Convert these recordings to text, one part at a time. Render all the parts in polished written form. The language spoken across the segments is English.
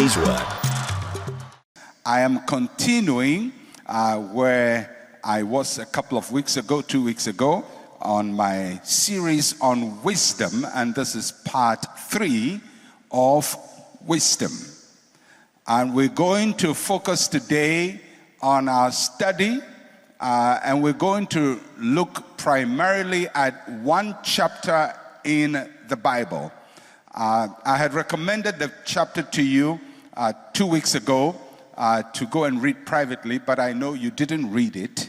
day's work. I am continuing where I was a couple of weeks ago, 2 weeks ago, on my series on wisdom, and this is part 3 of wisdom. And we're going to focus today on our study, and we're going to look primarily at one chapter in the Bible. I had recommended the chapter to you 2 weeks ago to go and read privately, but I know you didn't read it.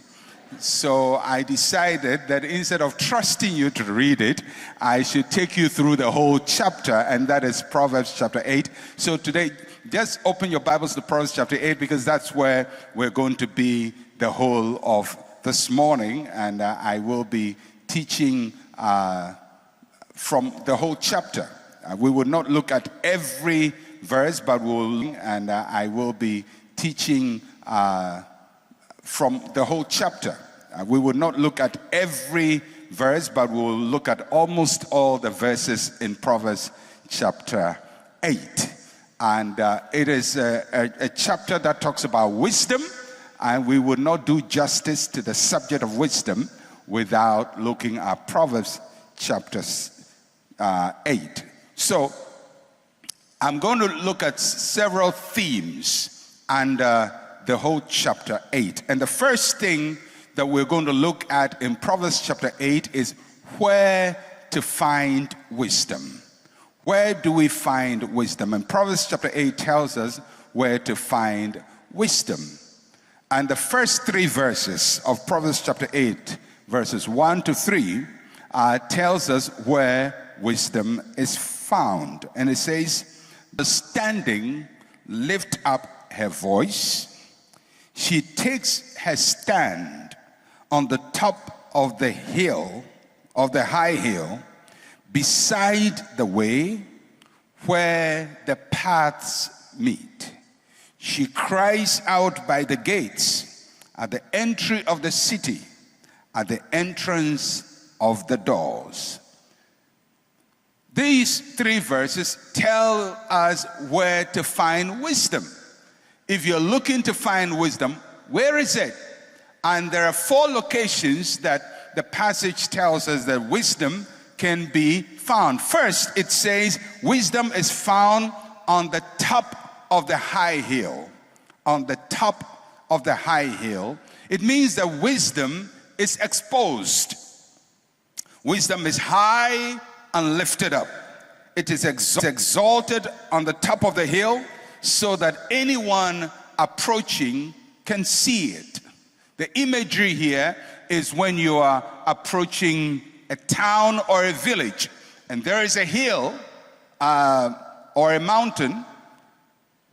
So I decided that instead of trusting you to read it, I should take you through the whole chapter, and that is Proverbs chapter 8. So today, just open your Bibles to Proverbs chapter 8, because that's where we're going to be the whole of this morning, and I will be teaching from the whole chapter. We will not look at every verse, but I will be teaching from the whole chapter. We will not look at every verse, but we'll look at almost all the verses in Proverbs chapter 8. And it is a chapter that talks about wisdom, and we will not do justice to the subject of wisdom without looking at Proverbs chapter 8. So I'm going to look at several themes under the whole chapter 8. And the first thing that we're going to look at in Proverbs chapter 8 is where to find wisdom. Where do we find wisdom? And Proverbs chapter 8 tells us where to find wisdom. And the first 3 verses of Proverbs chapter 8, verses 1 to 3, tells us where wisdom is found. And it says, "Standing, lift up her voice. She takes her stand on the top of the hill, of the high hill, beside the way where the paths meet. She cries out by the gates, at the entry of the city, at the entrance of the doors." These 3 verses tell us where to find wisdom. If you're looking to find wisdom, where is it? And there are 4 locations that the passage tells us that wisdom can be found. First, it says wisdom is found on the top of the high hill. On the top of the high hill. It means that wisdom is exposed. Wisdom is high and lifted up. It is exalted on the top of the hill so that anyone approaching can see it. The imagery here is when you are approaching a town or a village, and there is a hill or a mountain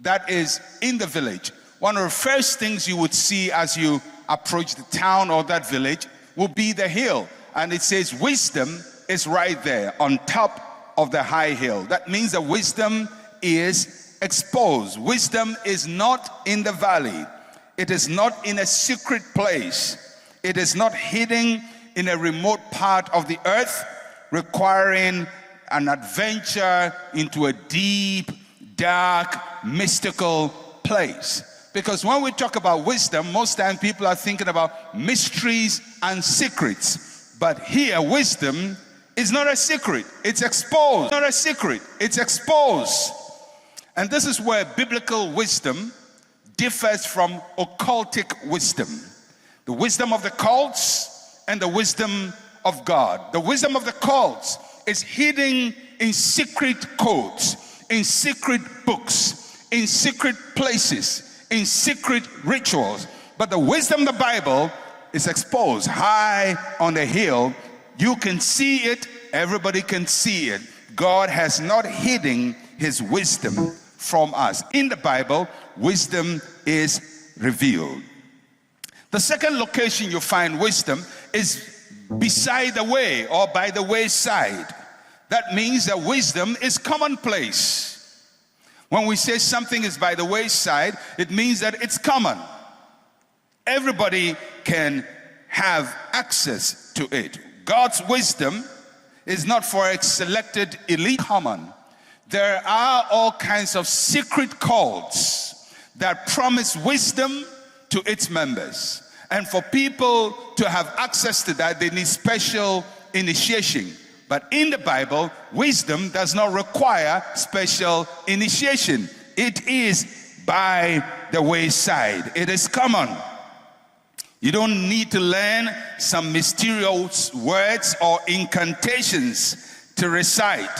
that is in the village. One of the first things you would see as you approach the town or that village will be the hill. And it says wisdom is right there on top of the high hill. That means that wisdom is exposed. Wisdom is not in the valley. It is not in a secret place. It is not hidden in a remote part of the earth, requiring an adventure into a deep, dark, mystical place. Because when we talk about wisdom, most times people are thinking about mysteries and secrets. But here, wisdom is not a secret. It's exposed. Not a secret. It's exposed. And this is where biblical wisdom differs from occultic wisdom. The wisdom of the cults and the wisdom of God. The wisdom of the cults is hidden in secret codes, in secret books, in secret places, in secret rituals. But the wisdom of the Bible is exposed high on the hill. You can see it. Everybody can see it. God has not hidden his wisdom from us. In the Bible, wisdom is revealed. The second location you find wisdom is beside the way or by the wayside. That means that wisdom is commonplace. When we say something is by the wayside, it means that it's common. Everybody can have access to it. God's wisdom is not for a selected elite. Common. There are all kinds of secret cults that promise wisdom to its members. And for people to have access to that, they need special initiation. But in the Bible, wisdom does not require special initiation. It is by the wayside. It is common. You don't need to learn some mysterious words or incantations to recite.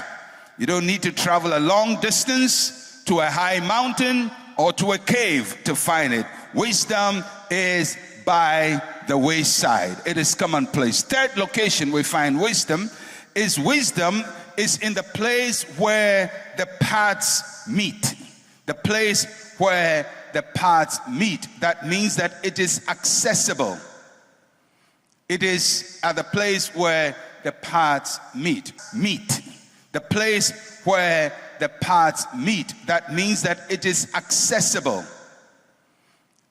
You don't need to travel a long distance to a high mountain or to a cave to find it. Wisdom is by the wayside. It is commonplace. Third location we find wisdom is in the place where the paths meet. The place where the paths meet. That means that it is accessible. It is at the place where the paths meet. The place where the paths meet. That means that it is accessible.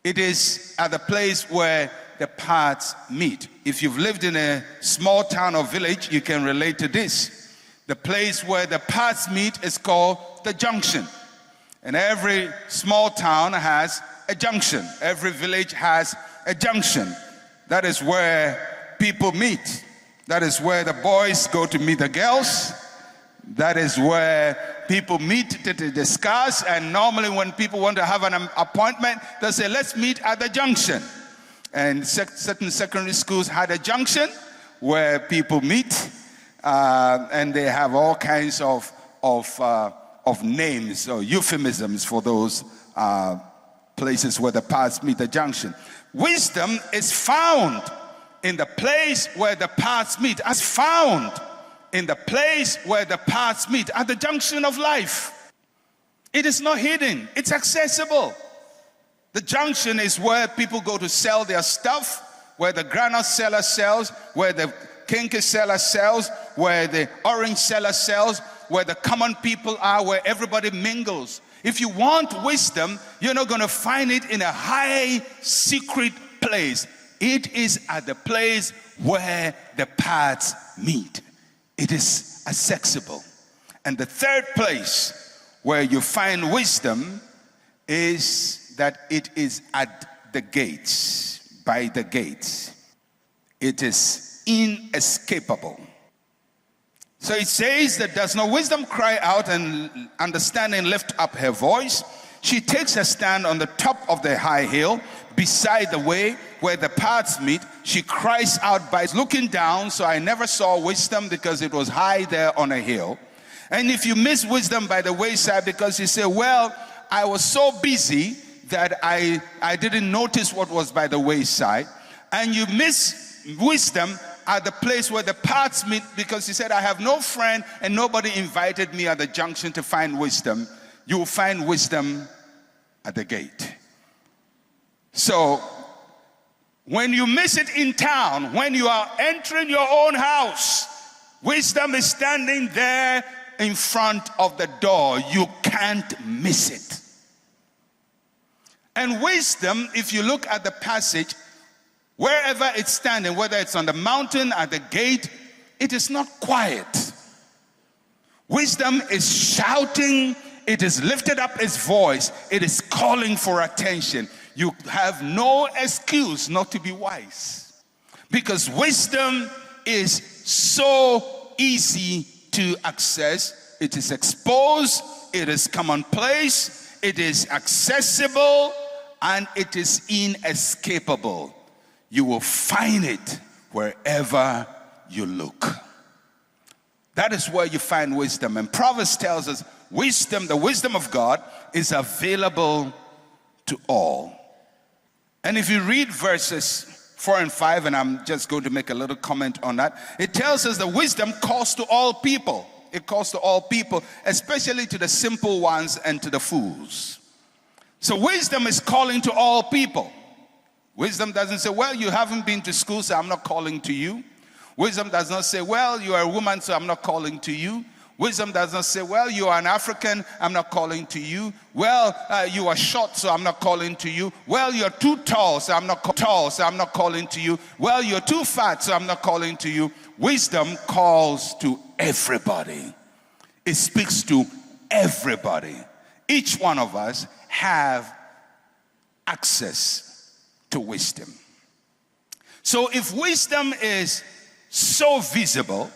It is at the place where the paths meet. If you've lived in a small town or village, you can relate to this. The place where the paths meet is called the junction. And every small town has a junction. Every village has a junction. That is where people meet. That is where the boys go to meet the girls. That is where people meet to discuss. And normally when people want to have an appointment, they say, let's meet at the junction. And certain secondary schools had a junction where people meet. And they have all kinds of names or euphemisms for those places where the paths meet the junction. Wisdom is found in the place where the paths meet. As found in the place where the paths meet, at the junction of life. It is not hidden, it's accessible. The junction is where people go to sell their stuff, where the granite seller sells, where the kinky seller sells, where the orange seller sells, where the common people are, where everybody mingles. If you want wisdom, you're not going to find it in a high secret place. It is at the place where the paths meet. It is accessible. And the third place where you find wisdom is that it is at the gates, by the gates. It is inescapable. So it says that does not wisdom cry out and understanding lift up her voice? She takes her stand on the top of the high hill beside the way where the paths meet. She cries out by looking down. So I never saw wisdom because it was high there on a hill. And if you miss wisdom by the wayside because you say, well, I was so busy that I didn't notice what was by the wayside, and you miss wisdom at the place where the paths meet because he said, I have no friend and nobody invited me at the junction to find wisdom. You will find wisdom at the gate. So when you miss it in town, when you are entering your own house, wisdom is standing there in front of the door. You can't miss it. And wisdom, if you look at the passage, wherever it's standing, whether it's on the mountain, at the gate, it is not quiet. Wisdom is shouting, it is lifted up its voice, it is calling for attention. You have no excuse not to be wise. Because wisdom is so easy to access. It is exposed, it is commonplace, it is accessible, and it is inescapable. You will find it wherever you look. That is where you find wisdom. And Proverbs tells us wisdom, the wisdom of God, is available to all. And if you read verses 4 and 5, and I'm just going to make a little comment on that, it tells us that wisdom calls to all people. It calls to all people, especially to the simple ones and to the fools. So wisdom is calling to all people. Wisdom doesn't say, well, you haven't been to school, so I'm not calling to you. Wisdom does not say, well, you are a woman, so I'm not calling to you. Wisdom does not say, well, you are an African, I'm not calling to you. Well, you are short, so I'm not calling to you. Well, you're too tall, so I'm not calling to you. Well, you're too fat, so I'm not calling to you. Wisdom calls to everybody. It speaks to everybody, each one of us, have access to wisdom. So if wisdom is so visible,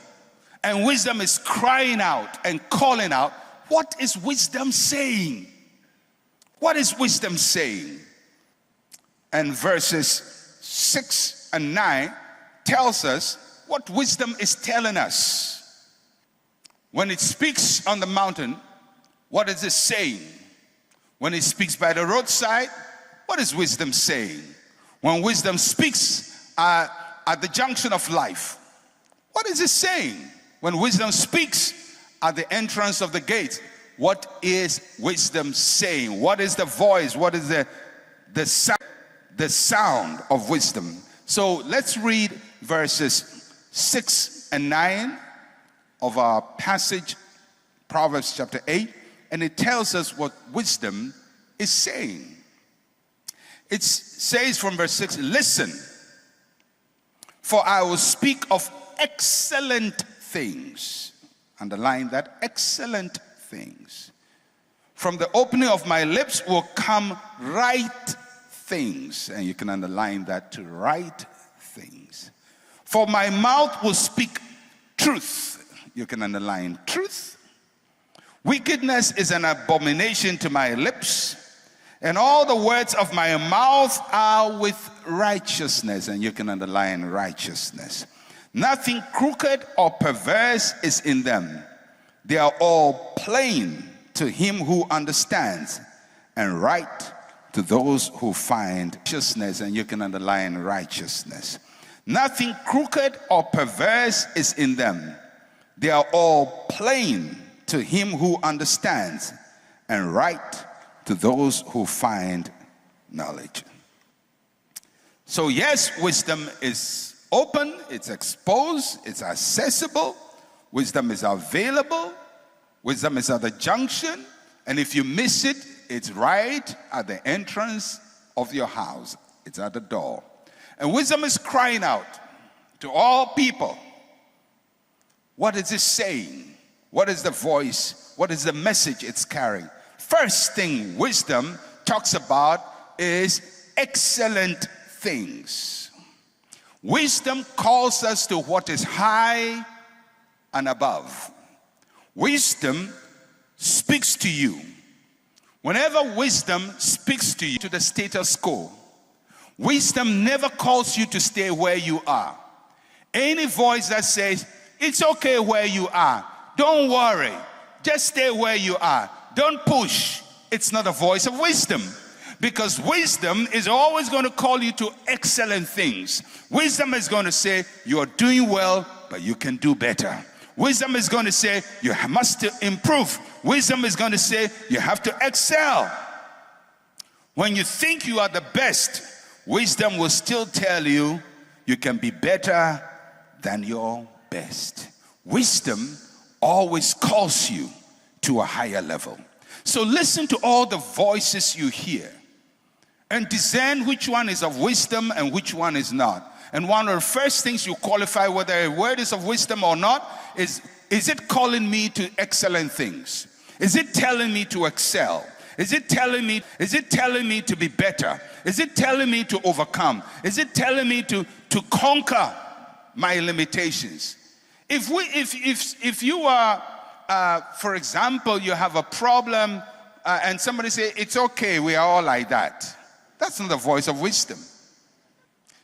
and wisdom is crying out and calling out, what is wisdom saying? What is wisdom saying? And verses 6 and 9 tells us what wisdom is telling us. When it speaks on the mountain, what is it saying? When it speaks by the roadside, what is wisdom saying? When wisdom speaks at the junction of life, what is it saying? When wisdom speaks at the entrance of the gate, what is wisdom saying? What is the voice? What is the sound of wisdom? So let's read verses 6 and 9 of our passage, Proverbs chapter 8, and it tells us what wisdom is saying. It says from verse 6, listen, for I will speak of excellent things. Underline that, excellent things. From the opening of my lips will come right things. And you can underline that to right things. For my mouth will speak truth. You can underline truth. Wickedness is an abomination to my lips, and all the words of my mouth are with righteousness. And you can underline righteousness. Nothing crooked or perverse is in them. They are all plain to him who understands, and right to those who find righteousness. And you can underline righteousness. Nothing crooked or perverse is in them. They are all plain to him who understands, and right to those who find knowledge. So yes, wisdom is open, it's exposed, it's accessible. Wisdom is available. Wisdom is at the junction. And if you miss it, it's right at the entrance of your house. It's at the door. And wisdom is crying out to all people. What is it saying? What is the voice? What is the message it's carrying? First thing wisdom talks about is excellent things. Wisdom calls us to what is high and above. Wisdom speaks to you. Whenever wisdom speaks to you, to the status quo, wisdom never calls you to stay where you are. Any voice that says, it's okay where you are, don't worry, just stay where you are, don't push, it's not a voice of wisdom. Because wisdom is always going to call you to excellent things. Wisdom is going to say, you're doing well, but you can do better. Wisdom is going to say, you must improve. Wisdom is going to say, you have to excel. When you think you are the best, wisdom will still tell you, you can be better than your best. Wisdom always calls you to a higher level. So listen to all the voices you hear and discern which one is of wisdom and which one is not. And one of the first things you qualify whether a word is of wisdom or not is it calling me to excellent things? Is it telling me to excel? Is it telling me to be better? Is it telling me to overcome? Is it telling me to conquer my limitations? If you are, for example, you have a problem and somebody say, it's okay, we are all like that. That's not the voice of wisdom.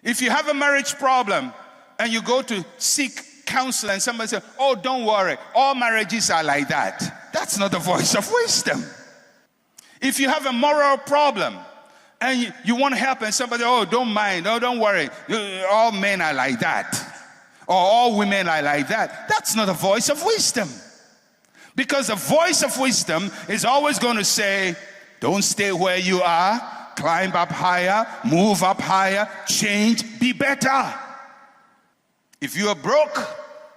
If you have a marriage problem and you go to seek counsel and somebody says, oh, don't worry, all marriages are like that. That's not the voice of wisdom. If you have a moral problem and you want help and somebody, oh, don't mind, oh, don't worry, all men are like that, or all women are like that. That's not the voice of wisdom. Because the voice of wisdom is always going to say, don't stay where you are, climb up higher, move up higher, change, be better. If you are broke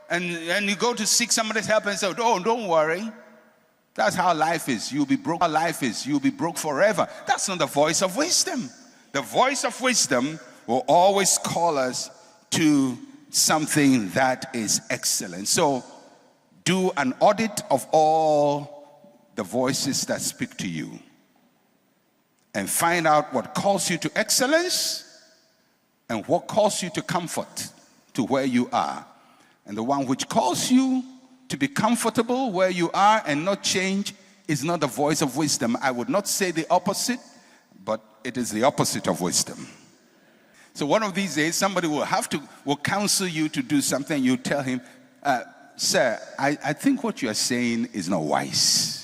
and you go to seek somebody's help and say, oh, don't worry, that's how life is. You'll be broke. How life is. You'll be broke forever. That's not the voice of wisdom. The voice of wisdom will always call us to something that is excellent. So do an audit of all the voices that speak to you and find out what calls you to excellence and what calls you to comfort to where you are. And the one which calls you to be comfortable where you are and not change is not the voice of wisdom. I would not say the opposite, but it is the opposite of wisdom. So one of these days, somebody will counsel you to do something. You tell him, sir, I think what you are saying is not wise.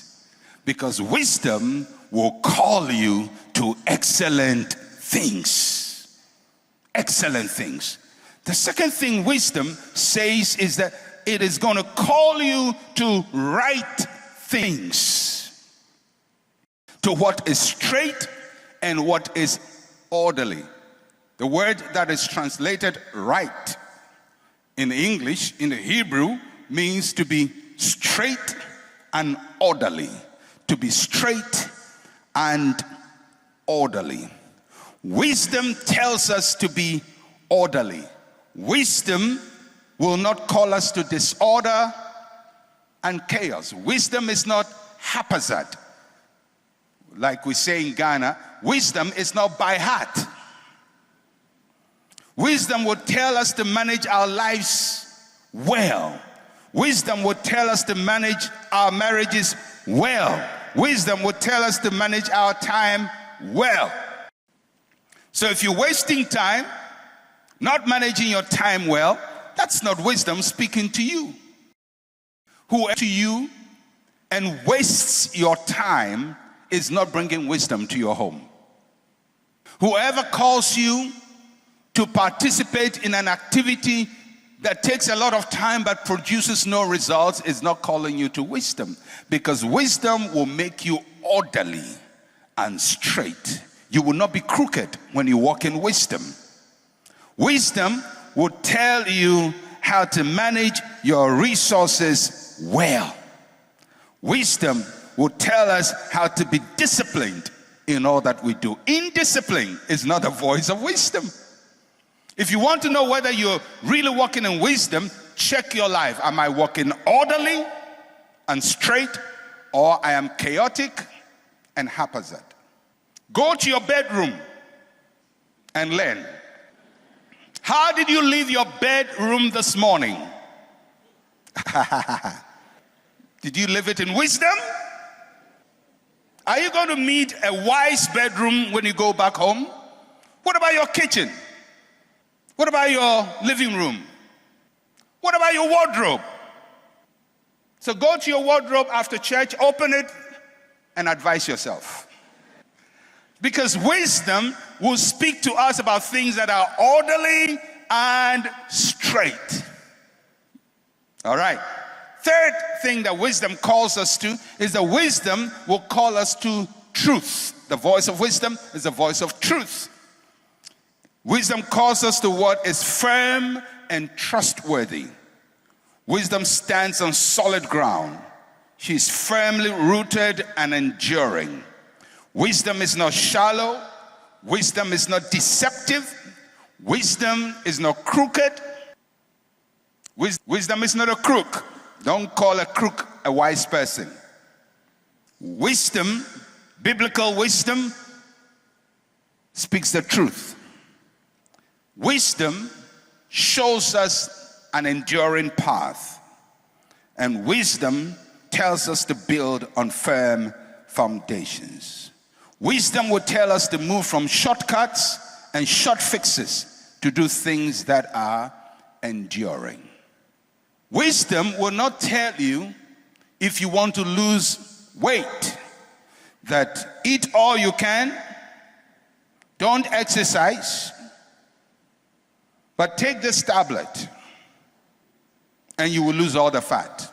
Because wisdom will call you to excellent things. Excellent things. The second thing wisdom says is that it is going to call you to right things. To what is straight and what is orderly. The word that is translated right in English, in the Hebrew, means to be straight and orderly. To be straight and orderly. Wisdom tells us to be orderly. Wisdom will not call us to disorder and chaos. Wisdom is not haphazard. Like we say in Ghana, wisdom is not by heart. Wisdom will tell us to manage our lives well. Wisdom will tell us to manage our marriages well. Wisdom will tell us to manage our time well. So if you're wasting time, not managing your time well, that's not wisdom speaking to you. Whoever to you and wastes your time is not bringing wisdom to your home. Whoever calls you to participate in an activity that takes a lot of time but produces no results is not calling you to wisdom, because wisdom will make you orderly and straight. You will not be crooked when you walk in wisdom. Wisdom will tell you how to manage your resources well. Wisdom will tell us how to be disciplined in all that we do. Indiscipline is not the voice of wisdom. If you want to know whether you're really walking in wisdom, check your life. Am I walking orderly and straight, or I am chaotic and haphazard? Go to your bedroom and learn. How did you leave your bedroom this morning? Did you leave it in wisdom? Are you going to meet a wise bedroom when you go back home? What about your kitchen? What about your living room? What about your wardrobe? So go to your wardrobe after church, open it, and advise yourself. Because wisdom will speak to us about things that are orderly and straight. All right. Third thing that wisdom calls us to is that wisdom will call us to truth. The voice of wisdom is the voice of truth. Wisdom calls us to what is firm and trustworthy. Wisdom stands on solid ground. She is firmly rooted and enduring. Wisdom is not shallow. Wisdom is not deceptive. Wisdom is not crooked. Wisdom is not a crook. Don't call a crook a wise person. Wisdom, biblical wisdom, speaks the truth. Wisdom shows us an enduring path. And wisdom tells us to build on firm foundations. Wisdom will tell us to move from shortcuts and short fixes to do things that are enduring. Wisdom will not tell you, if you want to lose weight, that eat all you can, don't exercise, but take this tablet and you will lose all the fat.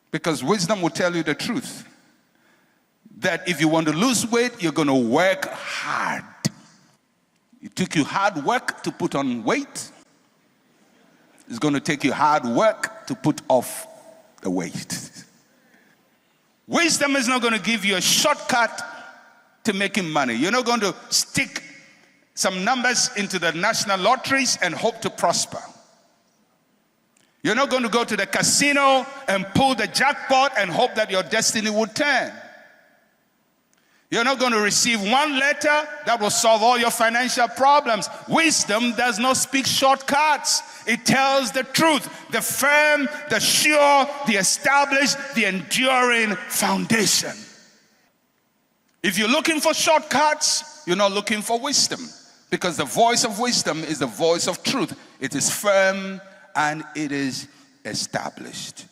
Because wisdom will tell you the truth, that if you want to lose weight, you're going to work hard. It took you hard work to put on weight. It's going to take you hard work to put off the weight. Wisdom is not going to give you a shortcut to making money. You're not going to stick some numbers into the national lotteries and hope to prosper. You're not going to go to the casino and pull the jackpot and hope that your destiny will turn. You're not going to receive one letter that will solve all your financial problems. Wisdom does not speak shortcuts. It tells the truth, the firm, the sure, the established, the enduring foundation. If you're looking for shortcuts, you're not looking for wisdom, because the voice of wisdom is the voice of truth. It is firm and it is established.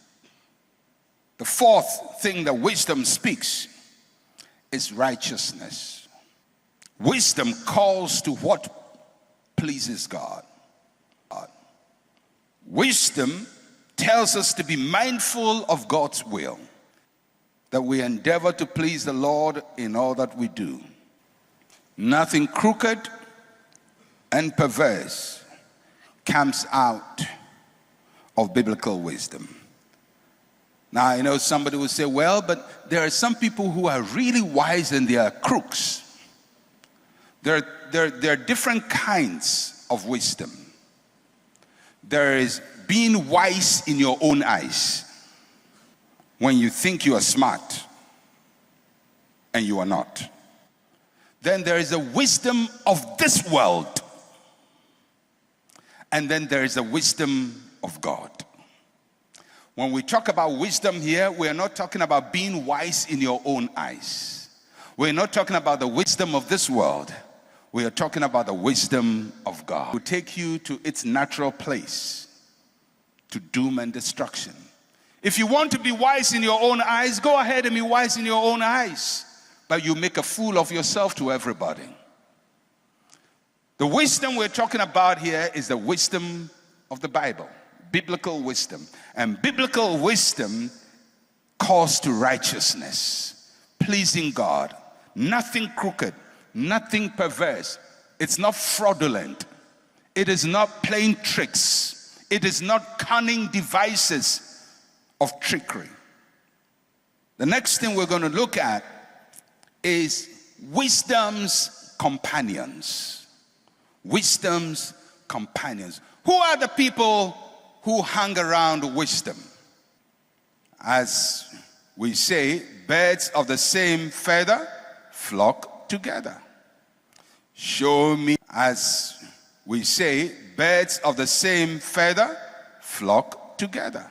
The fourth thing that wisdom speaks is righteousness. Wisdom calls to what pleases God. Wisdom tells us to be mindful of God's will, that we endeavor to please the Lord in all that we do. Nothing crooked and perverse comes out of biblical wisdom. Now, I know somebody will say, well, but there are some people who are really wise and they are crooks. There are different kinds of wisdom. There is being wise in your own eyes, when you think you are smart and you are not. Then there is a wisdom of this world. And then there is a wisdom of God. When we talk about wisdom here, we are not talking about being wise in your own eyes. We're not talking about the wisdom of this world. We are talking about the wisdom of God. It will take you to its natural place, to doom and destruction. If you want to be wise in your own eyes, go ahead and be wise in your own eyes. But you make a fool of yourself to everybody. The wisdom we're talking about here is the wisdom of the Bible. Biblical wisdom. And biblical wisdom calls to righteousness, pleasing God, nothing crooked, nothing perverse. It's not fraudulent. It is not playing tricks. It is not cunning devices of trickery. The next thing we're going to look at is wisdom's companions. Wisdom's companions. Who are the people who hang around wisdom? As we say, birds of the same feather flock together. Show me, as we say, birds of the same feather flock together.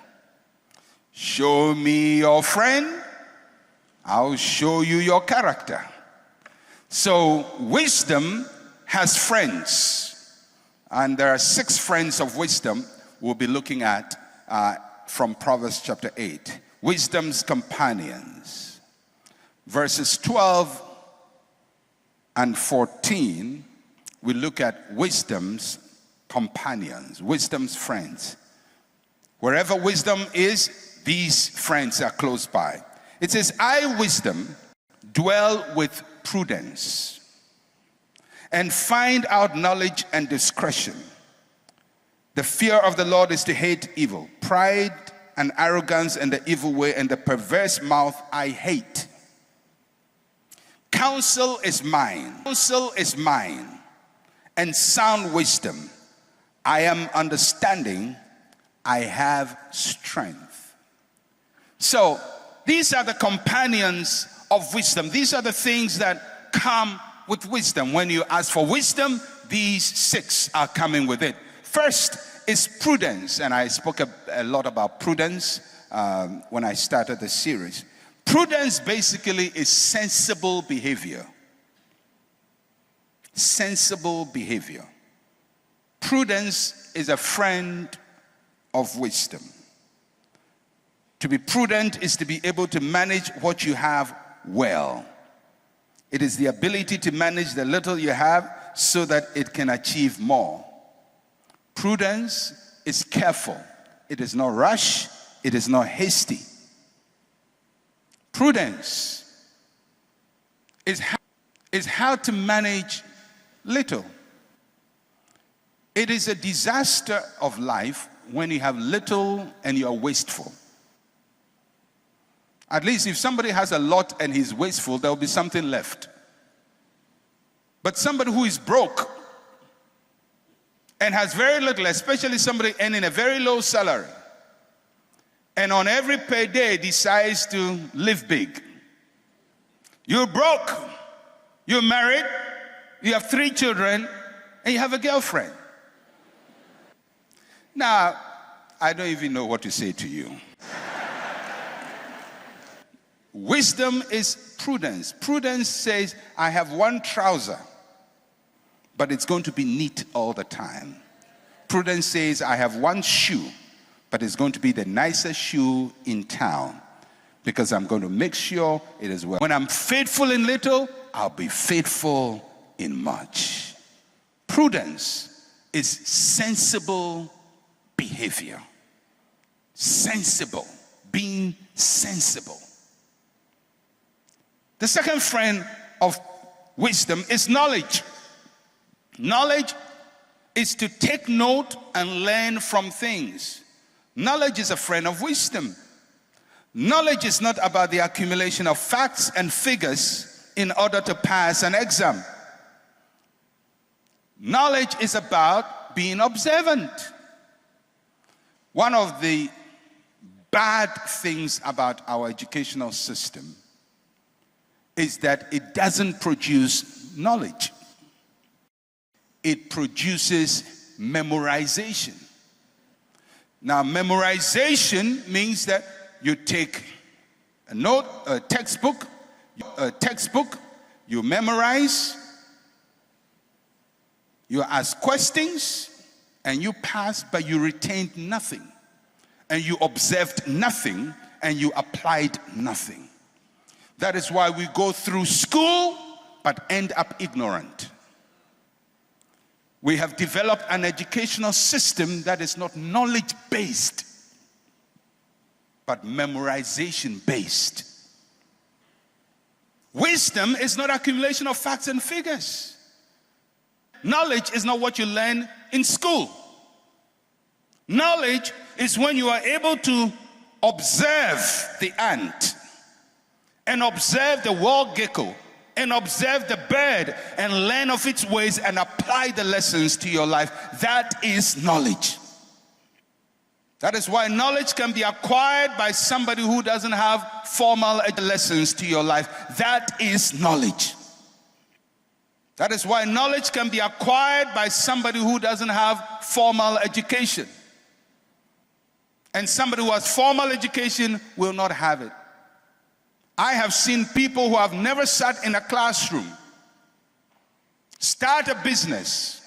Show me your friend, I'll show you your character. So wisdom has friends, and there are 6 friends of wisdom we'll be looking at from Proverbs chapter 8. Wisdom's companions. Verses 12 and 14, we look at wisdom's companions, wisdom's friends. Wherever wisdom is, these friends are close by. It says, I, wisdom, dwell with prudence and find out knowledge and discretion. The fear of the Lord is to hate evil. Pride and arrogance and the evil way and the perverse mouth I hate. Counsel is mine. Counsel is mine. And sound wisdom. I am understanding. I have strength. So, these are the companions of wisdom. These are the things that come with wisdom. When you ask for wisdom, these 6 are coming with it. First is prudence, and I spoke a lot about prudence when I started the series. Prudence basically is sensible behavior. Sensible behavior. Prudence is a friend of wisdom. To be prudent is to be able to manage what you have well. It is the ability to manage the little you have so that it can achieve more. Prudence is careful. It is not rash. It is not hasty. Prudence is how to manage little. It is a disaster of life when you have little and you are wasteful. At least if somebody has a lot and he's wasteful, there will be something left. But somebody who is broke and has very little, especially somebody earning a very low salary, and on every payday decides to live big. You're broke, you're married, you have 3 children, and you have a girlfriend. Now, I don't even know what to say to you. Wisdom is prudence. Prudence says, I have one trouser, but it's going to be neat all the time. Prudence says, I have one shoe, but it's going to be the nicest shoe in town, because I'm going to make sure it is well. When I'm faithful in little, I'll be faithful in much. Prudence is sensible behavior. Sensible, being sensible. The second friend of wisdom is knowledge. Knowledge is to take note and learn from things. Knowledge is a friend of wisdom. Knowledge is not about the accumulation of facts and figures in order to pass an exam. Knowledge is about being observant. One of the bad things about our educational system is that it doesn't produce knowledge. It produces memorization. Now, memorization means that you take a textbook, you memorize, you ask questions, and you pass, but you retained nothing. And you observed nothing, and you applied nothing. That is why we go through school, but end up ignorant. We have developed an educational system that is not knowledge-based, but memorization-based. Wisdom is not accumulation of facts and figures. Knowledge is not what you learn in school. Knowledge is when you are able to observe the ant, and observe the wall gecko, and observe the bird, and learn of its ways and apply the lessons to your life. That is knowledge. That is why knowledge can be acquired by somebody who doesn't have formal lessons to your life. That is knowledge. That is why knowledge can be acquired by somebody who doesn't have formal education. And somebody who has formal education will not have it. I have seen people who have never sat in a classroom start a business,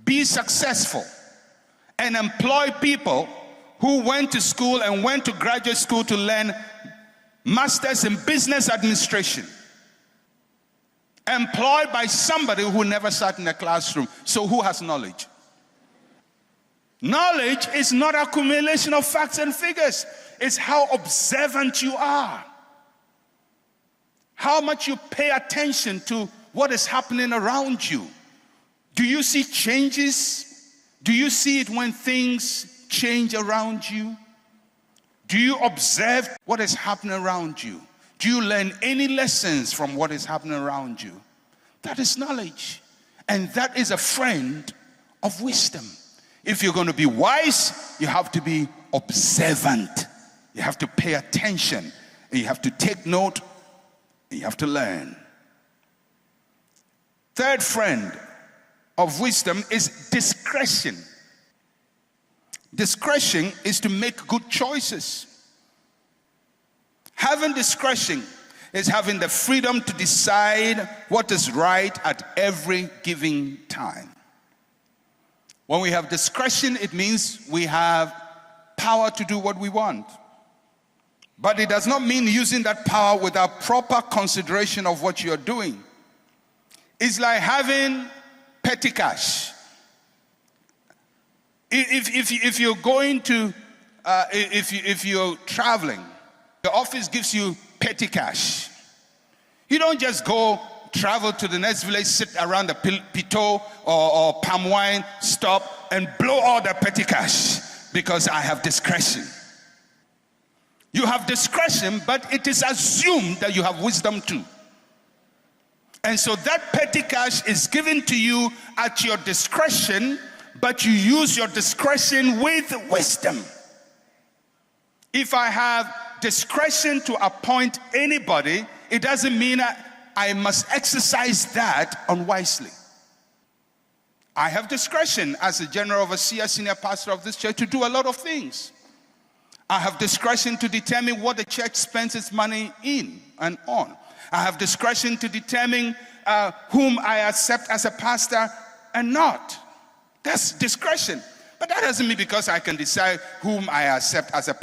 be successful, and employ people who went to school and went to graduate school to learn masters in business administration, employed by somebody who never sat in a classroom. So who has knowledge? Knowledge is not accumulation of facts and figures. It's how observant you are. How much you pay attention to what is happening around you. Do you see changes? Do you see it when things change around you? Do you observe what is happening around you? Do you learn any lessons from what is happening around you? That is knowledge. And that is a friend of wisdom. If you're going to be wise, you have to be observant. You have to pay attention. And you have to take note. And you have to learn. Third friend of wisdom is discretion. Discretion is to make good choices. Having discretion is having the freedom to decide what is right at every given time. When we have discretion, it means we have power to do what we want. But it does not mean using that power without proper consideration of what you're doing. It's like having petty cash. If you're going to, if you're traveling, the office gives you petty cash. You don't just go travel to the next village, sit around the pito or palm wine, stop and blow all the petty cash because I have discretion. You have discretion, but it is assumed that you have wisdom too. And so that petty cash is given to you at your discretion, but you use your discretion with wisdom. If I have discretion to appoint anybody, it doesn't mean I must exercise that unwisely. I have discretion as a general overseer, senior pastor of this church to do a lot of things. I have discretion to determine what the church spends its money in and on. I have discretion to determine whom I accept as a pastor and not. That's discretion. But that doesn't mean because I can decide whom I accept as a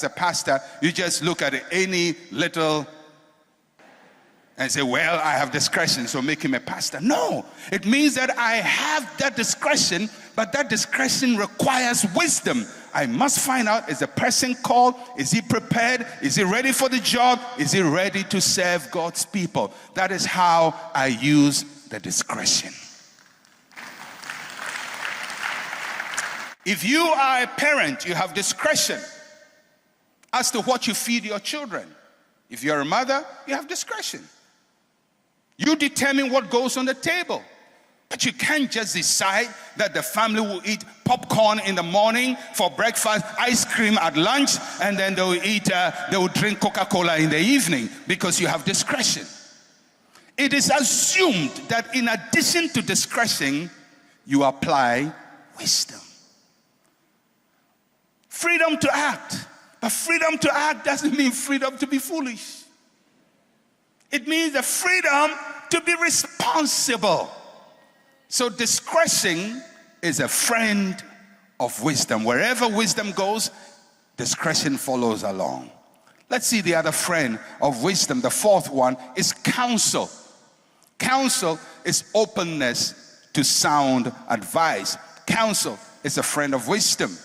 pastor, you just look at any little and say, well, I have discretion, so make him a pastor. No, it means that I have that discretion, but that discretion requires wisdom. I must find out, is the person called? Is he prepared? Is he ready for the job? Is he ready to serve God's people? That is how I use the discretion. If you are a parent, you have discretion as to what you feed your children. If you're a mother, you have discretion. You determine what goes on the table. But you can't just decide that the family will eat popcorn in the morning for breakfast, ice cream at lunch, and then they will drink Coca-Cola in the evening because you have discretion. It is assumed that in addition to discretion, you apply wisdom. Freedom to act. But freedom to act doesn't mean freedom to be foolish. It means the freedom to be responsible. So discretion is a friend of wisdom. Wherever wisdom goes, discretion follows along. Let's see the other friend of wisdom. The fourth one is counsel. Counsel is openness to sound advice. Counsel is a friend of wisdom.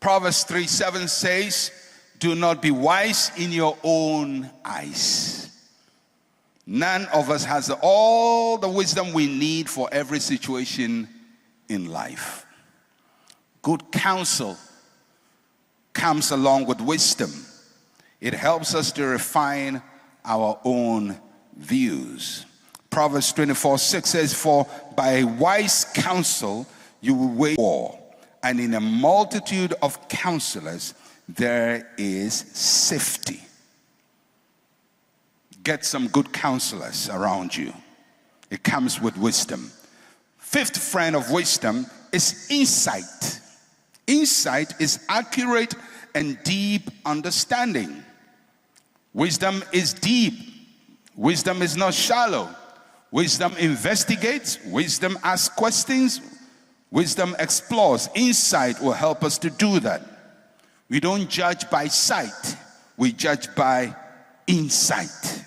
Proverbs 3:7 says, do not be wise in your own eyes. None of us has all the wisdom we need for every situation in life. Good counsel comes along with wisdom. It helps us to refine our own views. Proverbs 24:6 says, for by wise counsel you will wage war, and in a multitude of counselors there is safety. Get some good counselors around you. It comes with wisdom. Fifth friend of wisdom is insight. Insight is accurate and deep understanding. Wisdom is deep. Wisdom is not shallow. Wisdom investigates. Wisdom asks questions. Wisdom explores. Insight will help us to do that. We don't judge by sight. We judge by insight.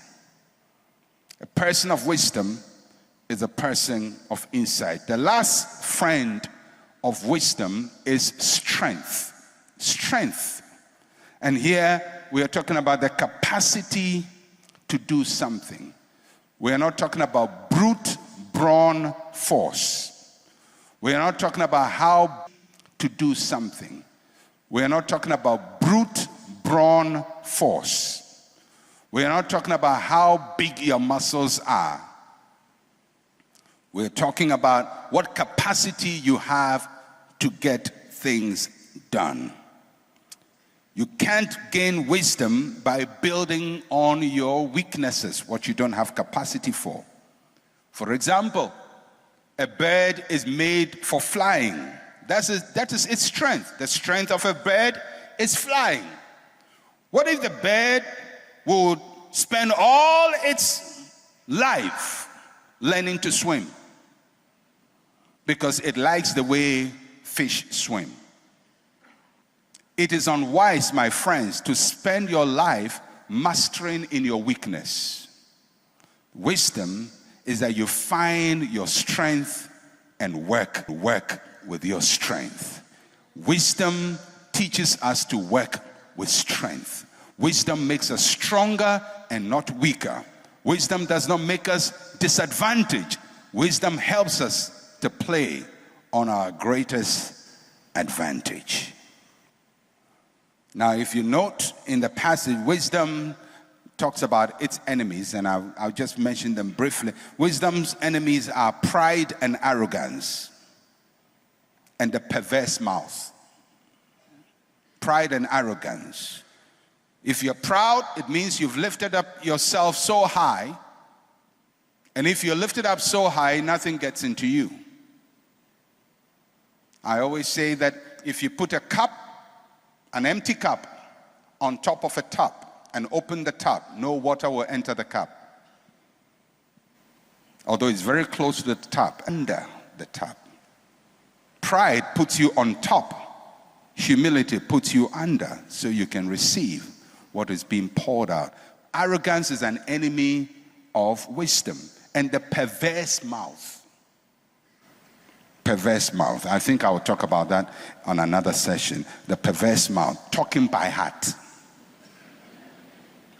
A person of wisdom is a person of insight. The last friend of wisdom is strength. Strength. And here we are talking about the capacity to do something. We are not talking about brute brawn force. We are not talking about how to do something. We are not talking about brute brawn force. We are not talking about how big your muscles are. We're talking about what capacity you have to get things done. You can't gain wisdom by building on your weaknesses, what you don't have capacity for. For example, a bird is made for flying. That is its strength. The strength of a bird is flying. What if the bird would spend all its life learning to swim? Because it likes the way fish swim. It is unwise, my friends, to spend your life mastering in your weakness. Wisdom is that you find your strength and work with your strength. Wisdom teaches us to work with strength. Wisdom makes us stronger and not weaker. Wisdom does not make us disadvantaged. Wisdom helps us to play on our greatest advantage. Now, if you note in the passage, wisdom talks about its enemies, and I'll just mention them briefly. Wisdom's enemies are pride and arrogance, and the perverse mouth. Pride and arrogance. If you're proud, it means you've lifted up yourself so high. And if you're lifted up so high, nothing gets into you. I always say that if you put a cup, an empty cup, on top of a tub and open the tub, no water will enter the cup. Although it's very close to the tub, under the tub. Pride puts you on top. Humility puts you under so you can receive what is being poured out. Arrogance is an enemy of wisdom. And the perverse mouth. Perverse mouth. I think I will talk about that on another session. The perverse mouth. Talking by heart.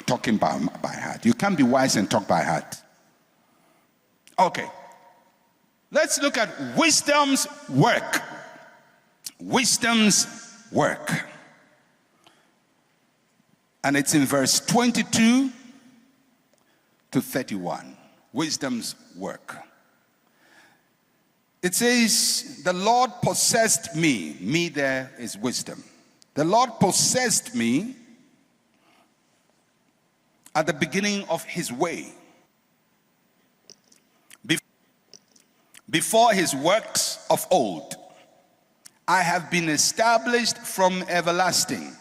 Talking by heart. You can't be wise and talk by heart. Okay. Let's look at wisdom's work. Wisdom's work. And it's in verse 22 to 31. Wisdom's work. It says, the Lord possessed me. Me there is wisdom. The Lord possessed me at the beginning of his way. Before his works of old. I have been established from everlasting.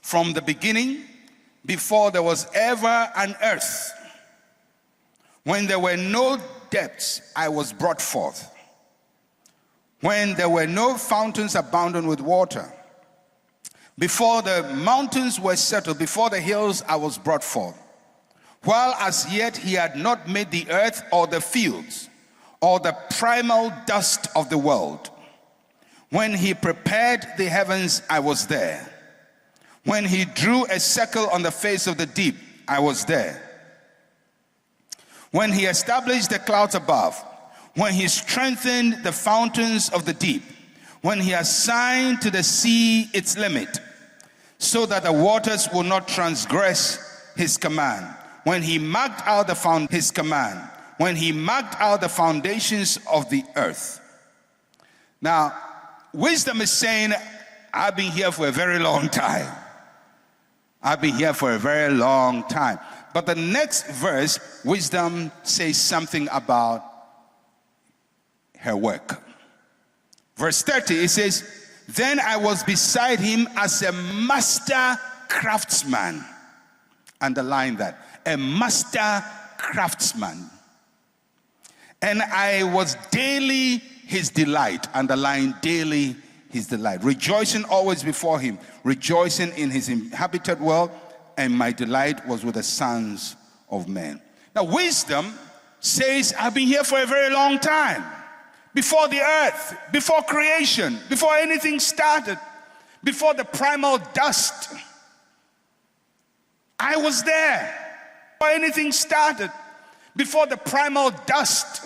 From the beginning, before there was ever an earth. When there were no depths, I was brought forth. When there were no fountains abounding with water. Before the mountains were settled, before the hills, I was brought forth. While as yet he had not made the earth or the fields, or the primal dust of the world. When he prepared the heavens, I was there. When he drew a circle on the face of the deep, I was there. When he established the clouds above, when he strengthened the fountains of the deep, when he assigned to the sea its limit, so that the waters will not transgress his command, when he marked out his command, when he marked out the foundations of the earth. Now, wisdom is saying, I've been here for a very long time. I've been here for a very long time. But the next verse, wisdom says something about her work. Verse 30, it says, then I was beside him as a master craftsman. Underline that. A master craftsman. And I was daily his delight. Underline daily his delight. Rejoicing always before him. Rejoicing in his inhabited world. And my delight was with the sons of men. Now wisdom says, I've been here for a very long time. Before the earth, before creation, before anything started, before the primal dust. I was there. Before anything started, before the primal dust.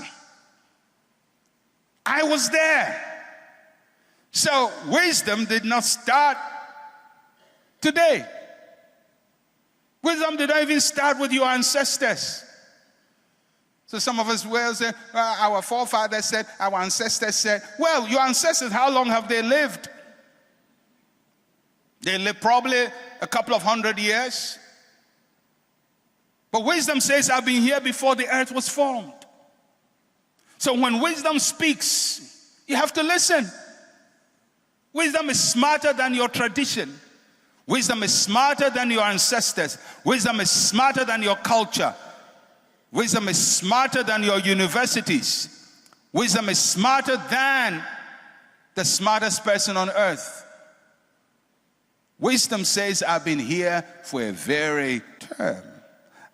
I was there. So wisdom did not start today. Wisdom did not even start with your ancestors. So some of us will say, our forefathers said, our ancestors said. Well, your ancestors, how long have they lived? They lived probably a couple of 100 years. But wisdom says, I've been here before the earth was formed. So when wisdom speaks, you have to listen. Wisdom is smarter than your tradition. Wisdom is smarter than your ancestors. Wisdom is smarter than your culture. Wisdom is smarter than your universities. Wisdom is smarter than the smartest person on earth. Wisdom says, I've been here for a very term.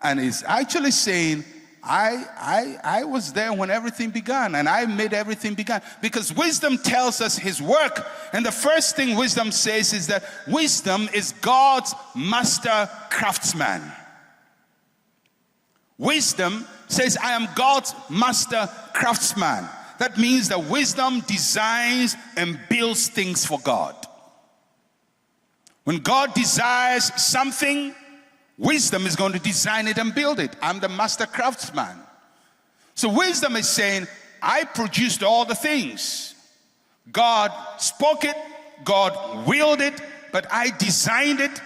And it's actually saying, I was there when everything began, and I made everything begin. Because wisdom tells us his work. And the first thing wisdom says is that wisdom is God's master craftsman. Wisdom says, I am God's master craftsman. That means that wisdom designs and builds things for God. When God desires something, wisdom is going to design it and build it. I'm the master craftsman. So wisdom is saying, I produced all the things. God spoke it, God willed it, but I designed it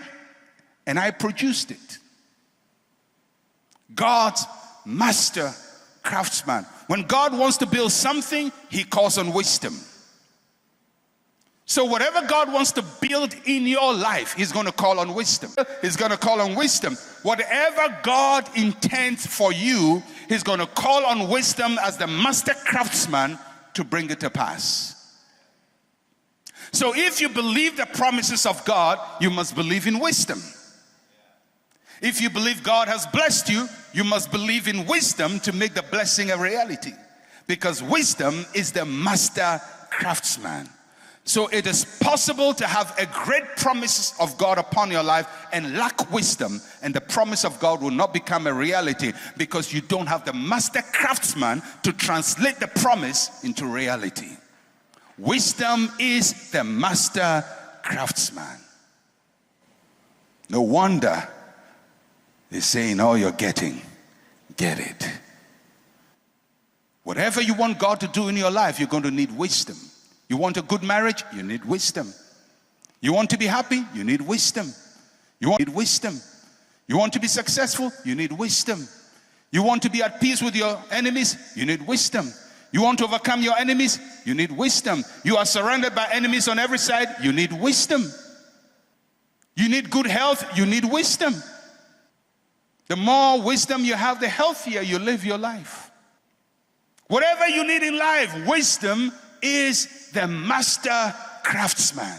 and I produced it. God's master craftsman. When God wants to build something, he calls on wisdom. So whatever God wants to build in your life, he's going to call on wisdom. He's going to call on wisdom. Whatever God intends for you, he's going to call on wisdom as the master craftsman to bring it to pass. So if you believe the promises of God, you must believe in wisdom. If you believe God has blessed you, you must believe in wisdom to make the blessing a reality. Because wisdom is the master craftsman. So it is possible to have a great promise of God upon your life and lack wisdom, and the promise of God will not become a reality because you don't have the master craftsman to translate the promise into reality. Wisdom is the master craftsman. No wonder they're saying, all you're getting, get it. Whatever you want God to do in your life, you're going to need wisdom. You want a good marriage? You need wisdom. You want to be happy? You need wisdom. You need wisdom. You want to be successful? You need wisdom. You want to be at peace with your enemies? You need wisdom. You want to overcome your enemies? You need wisdom. You are surrounded by enemies on every side? You need wisdom. You need good health? You need wisdom. The more wisdom you have, the healthier you live your life. Whatever you need in life, wisdom is the master craftsman.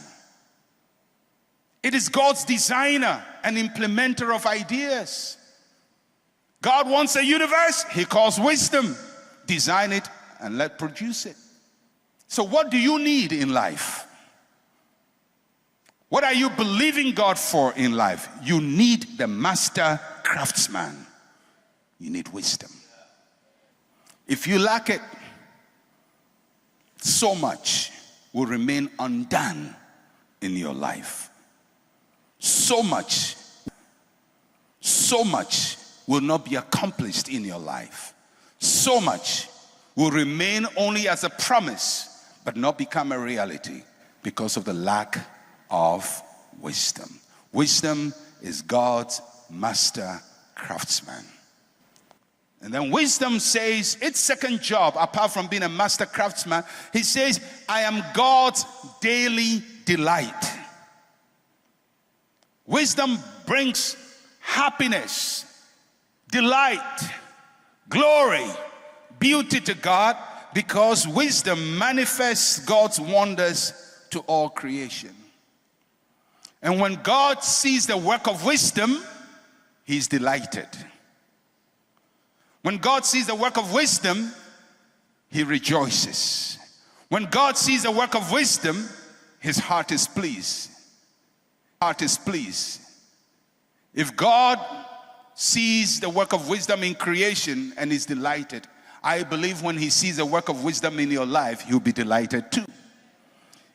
It is God's designer and implementer of ideas. God wants a universe, he calls wisdom. Design it and let produce it. So what do you need in life? What are you believing God for in life? You need the master craftsman. You need wisdom. If you lack it, so much will remain undone in your life. So much will not be accomplished in your life. So much will remain only as a promise, but not become a reality because of the lack of wisdom. Wisdom is God's master craftsman. And then wisdom says its second job, apart from being a master craftsman, he says, I am God's daily delight. Wisdom brings happiness, delight, glory, beauty to God, because wisdom manifests God's wonders to all creation. And when God sees the work of wisdom, he's delighted. When God sees the work of wisdom, he rejoices. When God sees the work of wisdom, his heart is pleased. Heart is pleased. If God sees the work of wisdom in creation and is delighted, I believe when he sees the work of wisdom in your life, he'll be delighted too.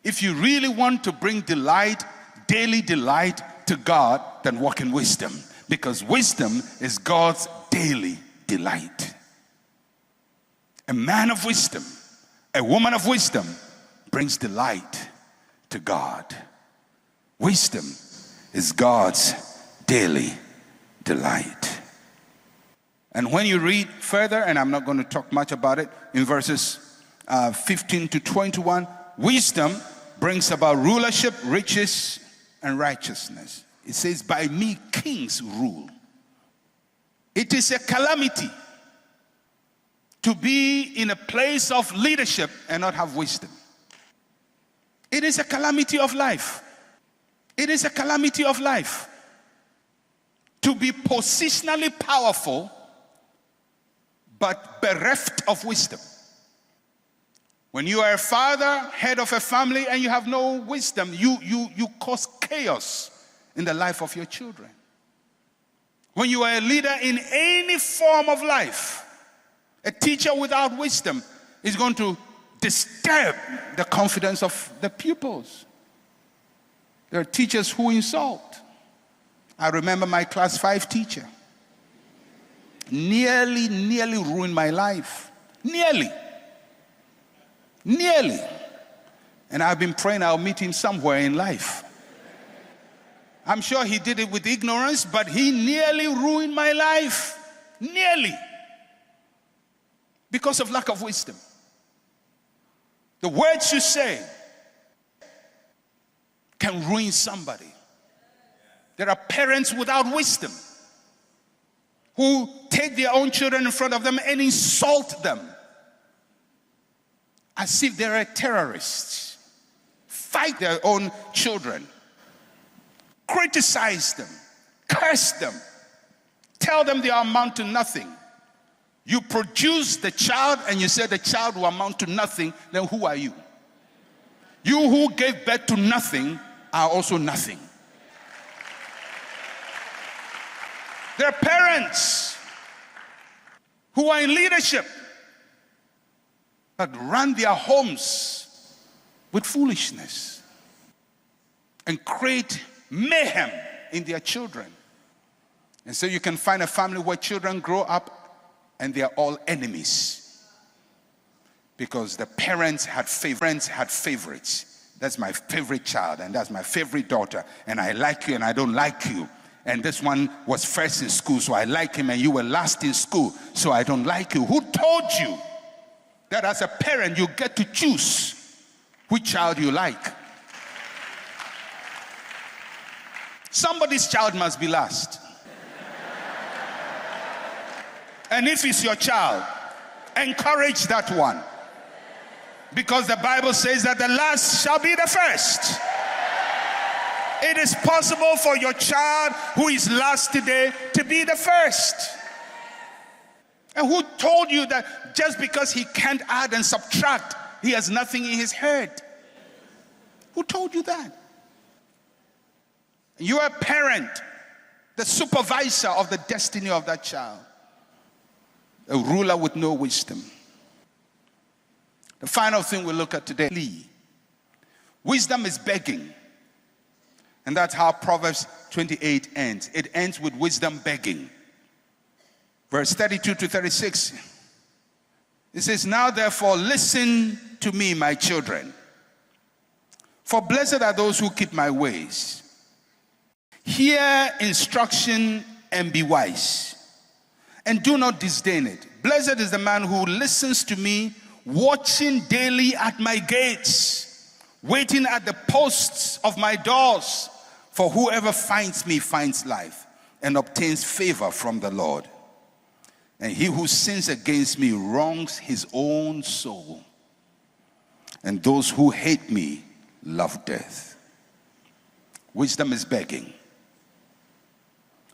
If you really want to bring delight, daily delight to God, then walk in wisdom, because wisdom is God's daily delight. A man of wisdom, a woman of wisdom brings delight to God. Wisdom is God's daily delight. And when you read further, and I'm not going to talk much about it, in verses 15 to 21, wisdom brings about rulership, riches, and righteousness. It says, by me kings rule. It is a calamity to be in a place of leadership and not have wisdom. It is a calamity of life. It is a calamity of life to be positionally powerful but bereft of wisdom. When you are a father, head of a family, and you have no wisdom, you cause chaos in the life of your children. When you are a leader in any form of life, a teacher without wisdom is going to disturb the confidence of the pupils. There are teachers who insult. I remember my class 5 teacher. Nearly ruined my life. Nearly. And I've been praying I'll meet him somewhere in life. I'm sure he did it with ignorance, but he nearly ruined my life. Nearly. Because of lack of wisdom. The words you say can ruin somebody. There are parents without wisdom who take their own children in front of them and insult them as if they're terrorists. Fight their own children. Criticize them. Curse them. Tell them they amount to nothing. You produce the child and you say the child will amount to nothing, then who are you? You who gave birth to nothing are also nothing. There are parents who are in leadership but run their homes with foolishness and create mayhem in their children. And so you can find a family where children grow up and they are all enemies because the parents had favorites. That's my favorite child and that's my favorite daughter, and I like you and I don't like you. And this one was first in school, so I like him, and you were last in school, so I don't like you. Who told you that as a parent you get to choose which child you like? Somebody's child must be last. And if it's your child, encourage that one. Because the Bible says that the last shall be the first. It is possible for your child who is last today to be the first. And who told you that just because he can't add and subtract, he has nothing in his head? Who told you that? You are a parent, the supervisor of the destiny of that child. A ruler with no wisdom. The final thing we'll look at today, wisdom is begging. And that's how Proverbs 28 ends. It ends with wisdom begging. Verse 32 to 36. It says, now therefore listen to me, my children. For blessed are those who keep my ways. Hear instruction and be wise. And do not disdain it. Blessed is the man who listens to me, watching daily at my gates, waiting at the posts of my doors. For whoever finds me finds life and obtains favor from the Lord. And he who sins against me wrongs his own soul. And those who hate me love death. Wisdom is begging.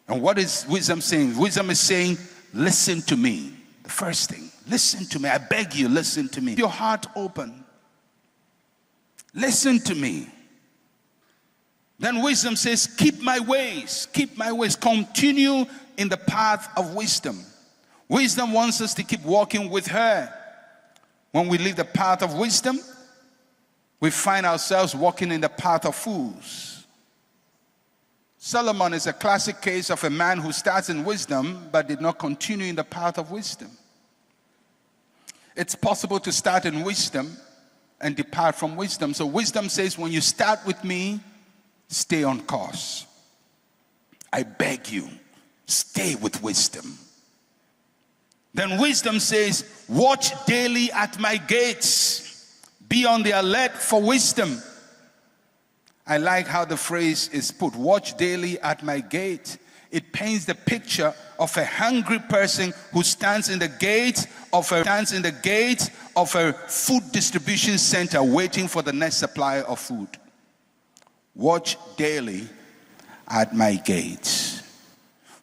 And what is wisdom saying? Wisdom is saying, listen to me. The first thing, listen to me. I beg you, listen to me. Your heart open. Listen to me. Then wisdom says, keep my ways. Keep my ways. Continue in the path of wisdom. Wisdom wants us to keep walking with her. When we leave the path of wisdom, we find ourselves walking in the path of fools. Solomon is a classic case of a man who starts in wisdom but did not continue in the path of wisdom. It's possible to start in wisdom and depart from wisdom. So wisdom says, when you start with me, stay on course. I beg you, stay with wisdom. Then wisdom says, watch daily at my gates. Be on the alert for wisdom. I like how the phrase is put, watch daily at my gate. It paints the picture of a hungry person who stands in the gate of a food distribution center waiting for the next supply of food. Watch daily at my gates.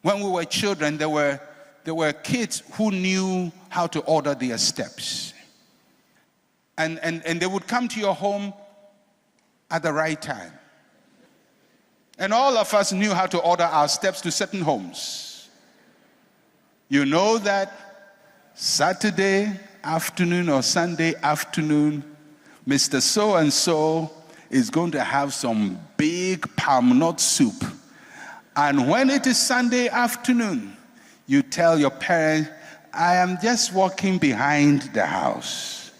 When we were children, there were kids who knew how to order their steps. And they would come to your home at the right time. And all of us knew how to order our steps to certain homes. You know that Saturday afternoon or Sunday afternoon, Mr. So-and-so is going to have some big palm nut soup. And when it is Sunday afternoon, you tell your parents, I am just walking behind the house.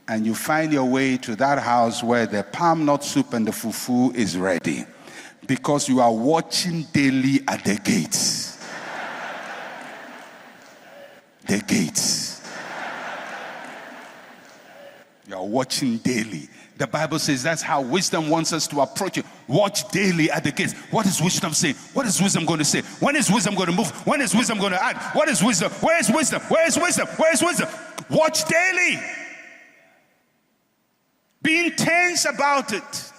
and you find your way to that house where the palm nut soup and the fufu is ready, because you are watching daily at the gates. The gates. You are watching daily. The Bible says that's how wisdom wants us to approach it. Watch daily at the gates. What is wisdom saying? What is wisdom going to say? When is wisdom going to move? When is wisdom going to act? What is wisdom? Where is wisdom? Where is wisdom? Where is wisdom? Watch daily. Be intense about it.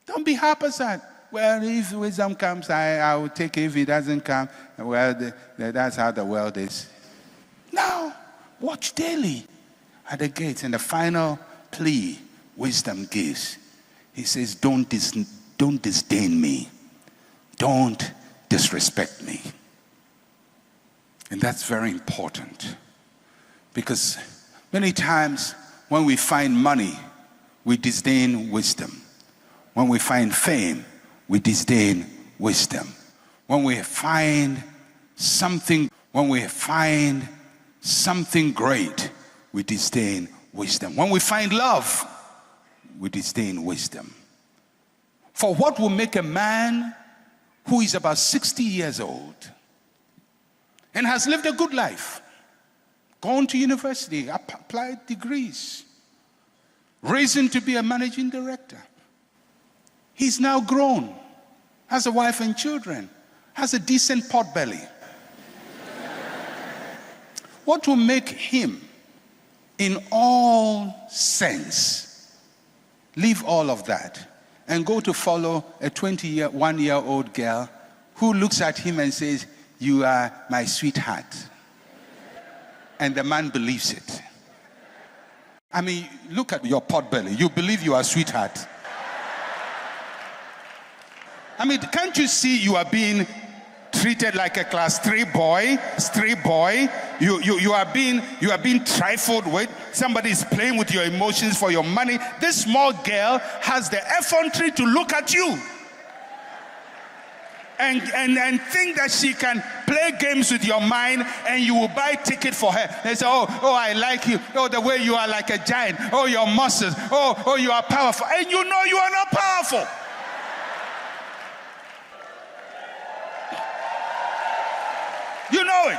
Don't be haphazard. Well, if wisdom comes, I will take it. If it doesn't come, well, that's how the world is. No. Watch daily at the gates. And the final plea wisdom gives, he says, don't disdain me. Don't disrespect me. And that's very important, because many times when we find money, we disdain wisdom. When we find fame, we disdain wisdom. When we find something great, we disdain wisdom. When we find love, we disdain wisdom. For what will make a man who is about 60 years old and has lived a good life, gone to university, applied degrees, risen to be a managing director, he's now grown, has a wife and children, has a decent pot belly. What will make him, in all sense, leave all of that and go to follow a 21-year-old girl who looks at him and says, "You are my sweetheart"? And the man believes it. I mean, look at your pot belly. You believe you are a sweetheart. I mean, can't you see you are being treated like a class 3 boy? You are being trifled with. Somebody is playing with your emotions for your money. This small girl has the effrontery to look at you and think that she can play games with your mind, and you will buy a ticket for her. They say, oh, I like you. Oh, the way you are like a giant. Oh, your muscles. Oh, you are powerful. And you know you are not powerful.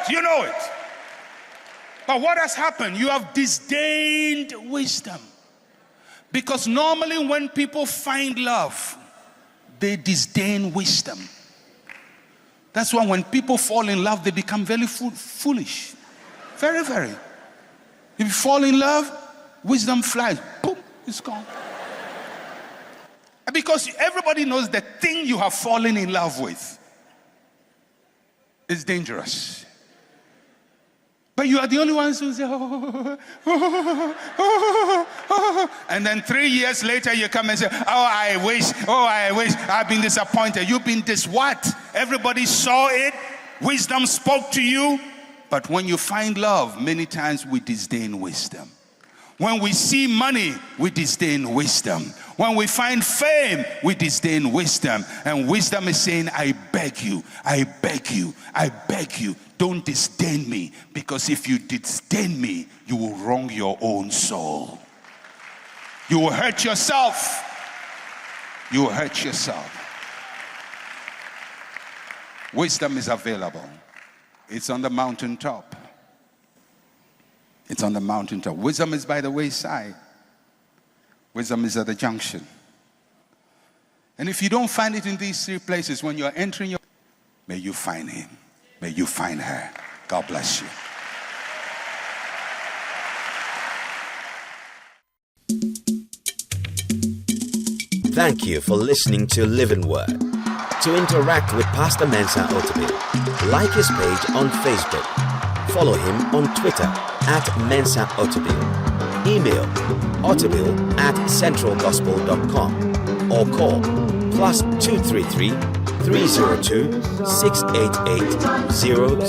You know it. But what has happened? You have disdained wisdom. Because normally when people find love, they disdain wisdom. That's why when people fall in love, they become very foolish. Very, very. If you fall in love, wisdom flies. Boom, it's gone. Because everybody knows the thing you have fallen in love with is dangerous. But you are the only ones who say, and then 3 years later you come and say, I wish, I've been disappointed. You've been what? Everybody saw it. Wisdom spoke to you. But when you find love, many times we disdain wisdom. When we see money, we disdain wisdom. When we find fame, we disdain wisdom. And wisdom is saying, I beg you, don't disdain me. Because if you disdain me, you will wrong your own soul. You will hurt yourself. You will hurt yourself. Wisdom is available. It's on the mountaintop. It's on the mountaintop. Wisdom is by the wayside. Wisdom is at the junction. And if you don't find it in these 3 places, when you're entering your... May you find him. May you find her. God bless you. Thank you for listening to Living Word. To interact with Pastor Mensa Otabil, like his page on Facebook. Follow him on Twitter @Mensa Otabil. Email otabil@centralgospel.com or call +233 302 688 000.